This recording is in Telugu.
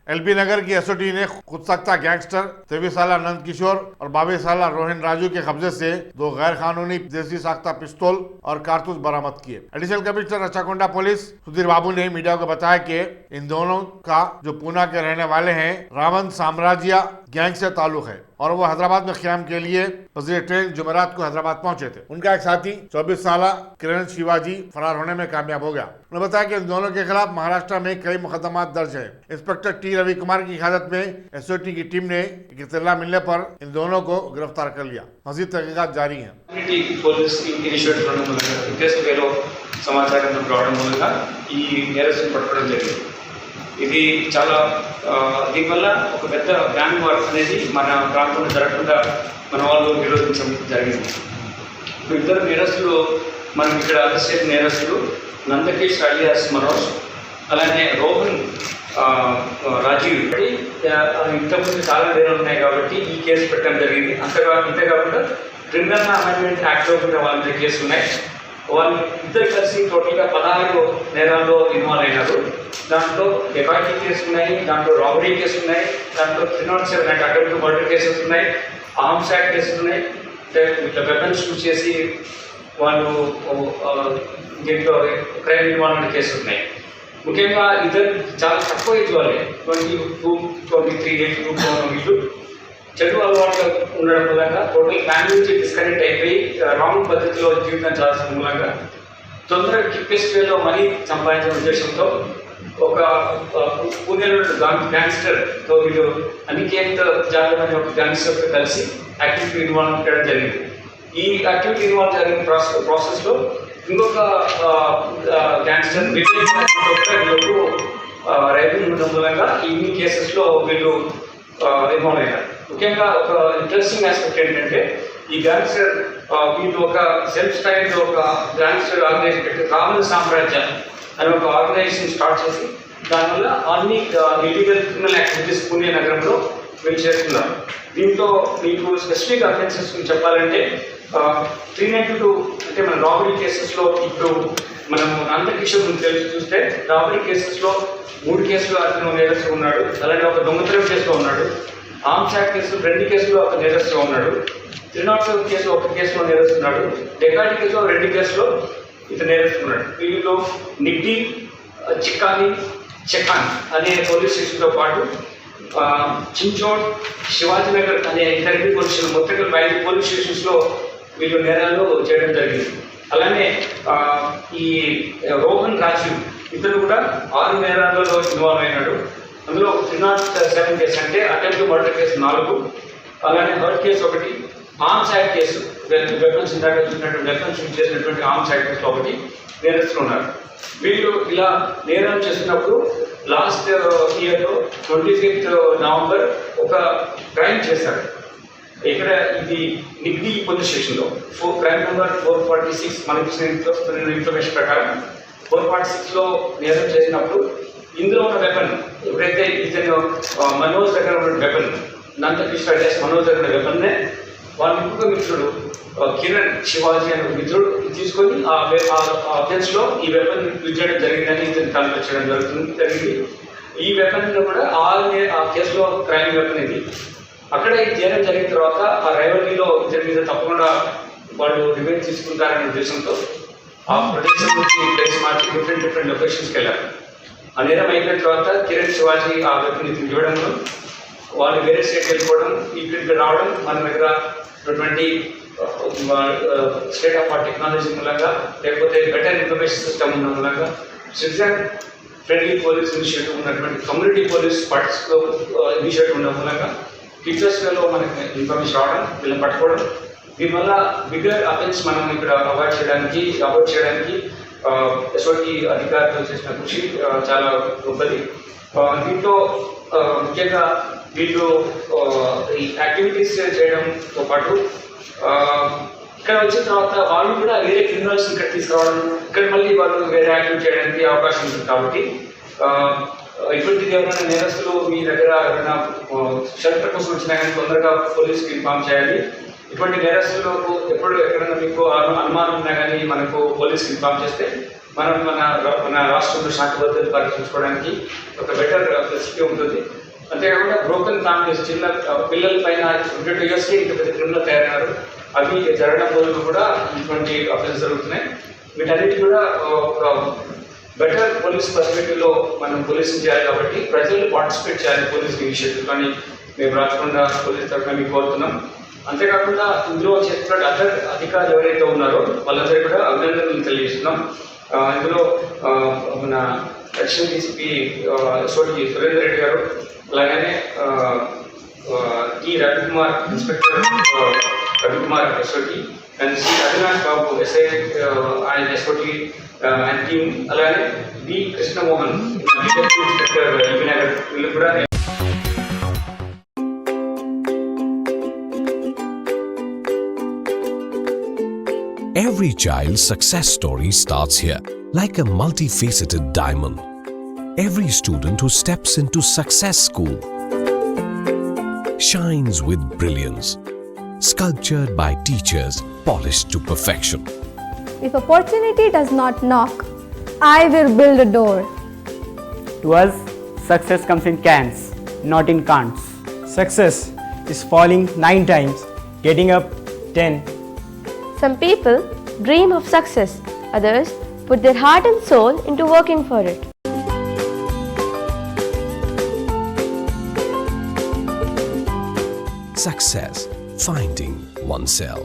एलबी नगर की एसओटी ने खुद सख्ता गैंगस्टर 23 साल नंद किशोर और 22 साल रोहिन राजू के कब्जे से 2 गैर कानूनी देसी साख्ता पिस्तौल और कारतूस बरामद किए। एडिशनल कमिश्नर रचाकोंडा पुलिस सुधीर बाबू ने मीडिया को बताया कि इन दोनों का जो पूना के रहने वाले हैं रावण साम्राज्य गैंग से ताल्लुक है और वो हैदराबाद में क़याम के लिए वजीर ट्रेन जुमेरात को हैदराबाद पहुंचे थे। उनका एक साथी 24 साल किरण शिवाजी फरार होने में कामयाब हो गया। उन्होंने बताया कि इन दोनों के खिलाफ महाराष्ट्र में कई मुकदमा दर्ज है। इंस्पेक्टर टी रवि कुमार की हिफाजत में एसओटी की टीम ने एक इत्तला मिलने पर इन दोनों को गिरफ्तार कर लिया। मजीद तहकीकात जारी है। ఇది చాలా దీనివల్ల ఒక పెద్ద గ్యాంగ్ వార్ అనేది మన ప్రాంతంలో జరగకుండా మన వాళ్ళు నిరోధించడం జరిగింది. ఇద్దరు నేరస్తులు మనం ఇక్కడ అరెస్ట్ చేసిన నేరస్తులు నందకిష్ అలియాస్ మనోజ్, అలానే రోహన్ రాజీవ్. ఇంతకుముందు చాలా నేరాలు ఉన్నాయి కాబట్టి ఈ కేసు పెట్టడం జరిగింది. అంతేకాకుండా క్రిమినల్ అమెండ్మెంట్ యాక్ట్లో కూడా వాళ్ళ మీద కేసు ఉన్నాయి. వాళ్ళు ఇద్దరు కలిసి టోటల్గా 16 నేరాల్లో ఇన్వాల్వ్ అయినారు. దాంట్లో డెకాయిటీ కేసు ఉన్నాయి, దాంట్లో రాబరీ కేసు ఉన్నాయి, దాంట్లో 307 అంటే అటెంప్ట్ మర్డర్ కేసెస్ ఉన్నాయి, ఆర్మ్స్ యాక్ట్ కేసులు ఉన్నాయి. ఇట్లా వెపన్స్ యూజ్ చేసి వాళ్ళు దీంట్లో క్రైమ్ ఇన్వాల్వ్మెంట్ కేసులు ఉన్నాయి. ముఖ్యంగా ఇద్దరు చాలా తక్కువ ఏజ్ వాళ్ళే, 22, 23 ఏజ్ గ్రూప్లో ఉన్న వీళ్ళు చెడు అలవాట్లు ఉండడం మూలంగా టోటల్ ఫ్యామిలీ నుంచి డిస్కనెక్ట్ అయిపోయి రాంగ్ పద్ధతిలో జీవితం చేయాల్సిన మూలంగా తొందరగా కిప్పెస్ట్ వేలో మనీ సంపాదించిన ఉద్దేశంతో ఒక పూణేలో గ్యాంగ్స్టర్తో వీళ్ళు అనికేత్ జాదవ్ అనే ఒక గ్యాంగ్స్టర్తో కలిసి యాక్టివిటీ ఇన్వాల్వ్ చేయడం జరిగింది. ఈ యాక్టివిటీ ఇన్వాల్వ్ జరిగిన ప్రాసెస్లో ఇంకొక గ్యాంగ్స్టర్ వీళ్ళకు రైతులు ఉండడం మూలంగా ఇన్ని కేసెస్లో వీళ్ళు ఇన్వాల్వ్ అయ్యారు. ముఖ్యంగా ఒక ఇంట్రెస్టింగ్ ఆస్పెక్ట్ ఏంటంటే ఈ గ్యాంగ్స్టర్ వీళ్ళు ఒక సెల్ఫ్ స్టైల్డ్ ఒక గ్యాంగ్స్టర్ ఆర్గనైజేషన్ పెట్టి రావణ సామ్రాజ్య అని ఒక ఆర్గనైజేషన్ స్టార్ట్ చేసి దానివల్ల అన్ని ఇల్లీగల్ క్రిమినల్ యాక్టివిటీస్ పూణే నగరంలో వీళ్ళు చేస్తున్నారు. దీంట్లో మీకు స్పెసిఫిక్ అఫెన్సెస్ చెప్పాలంటే 392 అంటే మన రాబరీ కేసెస్లో ఇప్పుడు మనం నందకిషోర్ తెలిసి చూస్తే రాబరీ కేసెస్లో 3 కేసులు అతను నేరస్తు ఉన్నాడు. అలానే ఒక దొంగతనం కేసులో ఉన్నాడు. ఆర్మ్స్ యాక్ట్ కేసులు 2 కేసులో ఒక నేరస్తుగా ఉన్నాడు. 307 కేసులో 1 కేసులో నేరస్తున్నాడు. డెకాయిటీ కేసులో 2 కేసులో ఇతను నేరస్తున్నాడు. వీళ్ళు నిడ్డి, చిక్కాని, చెకాన్ అనే పోలీస్ స్టేషన్తో పాటు చించోడ్, శివాజీనగర్ అనే ఇతర పోలీస్ స్టేషన్ మొత్తం 5 పోలీస్ స్టేషన్స్లో వీళ్ళు నేరాలు చేయడం జరిగింది. అలానే ఈ రోహన్ రాజీవ్ ఇతను కూడా 6 నేరాలలో ఇన్వాల్వ్ అయినాడు. అందులో 307 కేసు అంటే అటెంప్ట్ మర్డర్ కేసు 4, అలానే hurt case 1, arms act case weapons ఇందాక చూసినటువంటి వెపన్స్ యూజ్ చేసినటువంటి ఆర్మ్స్ యాక్ట్ కేసులో 1 నేరస్తులు ఉన్నారు. వీళ్ళు ఇలా నేరం చేస్తున్నప్పుడు లాస్ట్ ఇయర్లో 25 నవంబర్ ఒక క్రైమ్ చేశారు. ఇక్కడ ఇది నిగ్డి పోలీస్ స్టేషన్లో క్రైమ్ నెంబర్ 446 మనకి ఇన్ఫర్మేషన్ ప్రకారం 446లో నేరం చేసినప్పుడు ఇందులో ఉన్న వెపన్ ఎప్పుడైతే ఇతను మనోజ్ దగ్గర ఉన్న వెపన్ నందకిష్ అలియాస్ మనోజ్ దగ్గర వెపన్నే వాళ్ళ ఇంకొక మిత్రుడు కిరణ్ శివాజీ అనే మిత్రుడు తీసుకొని ఆ అఫెన్స్లో ఈ వెపన్ యూజ్ చేయడం జరిగిందని ఇతను కనిపించడం జరిగింది. ఈ వెపన్ కూడా ఆ కేసులో క్రైమ్ వెపన్ ఇది. అక్కడ ఈ నేరం జరిగిన తర్వాత ఆ రైవల్రీలో ఇతని మీద తప్పకుండా వాళ్ళు రివెంజ్ తీసుకుంటారనే ఉద్దేశంతో ఆ ప్రదేశం నుంచి ప్లేస్ మార్చి డిఫరెంట్ లొకేషన్స్కి వెళ్ళారు. ఆ నేరం అయిపోయిన తర్వాత కిరణ్ శివాజీ ఆ వెపన్ ఇతను చూడడంలో వాళ్ళు వేరే స్టేట్కి వెళ్ళిపోవడం, ఇక్కడికి రావడం, మన దగ్గర ఉన్నటువంటి స్టేట్ ఆఫ్ ఆర్ట్ టెక్నాలజీ మూలంగా లేకపోతే బెటర్ ఇన్ఫర్మేషన్ సిస్టమ్ ఉన్న మూలంగా సిటిజన్ ఫ్రెండ్లీ పోలీస్ ఇనిషియేటివ్ ఉన్నటువంటి కమ్యూనిటీ పోలీస్ ఇనిషియేటివ్ ఉన్న మూలంగా టీచర్స్ వేలో మనకి ఇన్ఫర్మేషన్ రావడం, వీళ్ళని పట్టుకోవడం, దీనివల్ల బిగ్గర్ అఫెన్స్ మనం ఇక్కడ అవాయిడ్ చేయడానికి ఎస్ఓటి అధికారులు చేసిన కృషి చాలా గొప్పది. దీంట్లో ముఖ్యంగా వీళ్ళు ఈ యాక్టివిటీస్ చేయడంతో పాటు ఇక్కడ వచ్చిన తర్వాత వాళ్ళు కూడా వేరే క్రిమినల్స్ ఇక్కడ తీసుకురావడం, ఇక్కడ మళ్ళీ వాళ్ళు వేరే యాక్టివిటీ చేయడానికి అవకాశం ఉంటుంది. కాబట్టి ఇటువంటి ఎవరైనా నేరస్తులు మీ దగ్గర ఏమైనా షెల్టర్ కోసం వచ్చినా కానీ తొందరగా పోలీస్కి ఇన్ఫార్మ్ చేయాలి. ఇటువంటి నేరస్తులకు ఎక్కడైనా మీకు అనుమానం ఉన్నా కానీ మనకు పోలీస్కి ఇన్ఫార్మ్ చేస్తే మనం మన రాష్ట్రంలో శాంతి భద్రత పరిరక్షించుకోవడానికి ఒక బెటర్ ఫెసిలిటీ ఉంటుంది. అంతేకాకుండా బ్రోకన్ ఫ్యామిలీస్, చిన్న పిల్లల పైన 22 ఇయర్స్కి ఇంత పెద్ద క్రిమినల్ తయారయ్యారు. అవి జరగడం వల్ల కూడా ఇటువంటి అఫెన్స్ జరుగుతున్నాయి. వీటన్నిటి కూడా ఒక బెటర్ పోలీస్ పర్స్పెక్టివ్లో మనం పోలీసింగ్ చేయాలి. కాబట్టి ప్రజలు పార్టిసిపేట్ చేయాలి పోలీస్ ఇనిషియేటివ్. కానీ మేము రాచకొండ పోలీస్ తరఫున మీకు కోరుతున్నాం. అంతేకాకుండా ఇందులో చేస్తున్న అదర్ అధికారులు ఎవరైతే ఉన్నారో వాళ్ళందరికీ కూడా అభినందనలు తెలియజేస్తున్నాం. ఇందులో మన additional DCP SOT Surender Reddy గారు, అలాగనే T Ravikumar, inspector Ravikumar SOT, and Shri Avinash Babu SI ఆయన ఎస్ఓటి అండ్ టీమ్, అలాగే బి కృష్ణమోహన్ ఇన్స్పెక్టర్ వినగర్, వీళ్ళు కూడా. Every child's success story starts here, like a multifaceted diamond. Every student who steps into Success School shines with brilliance, sculptured by teachers polished to perfection. If opportunity does not knock, I will build a door. To us, success comes in cans, not in can'ts. Success is falling 9 times, getting up 10. Some people dream of success, others put their heart and soul into working for it. Success, finding oneself.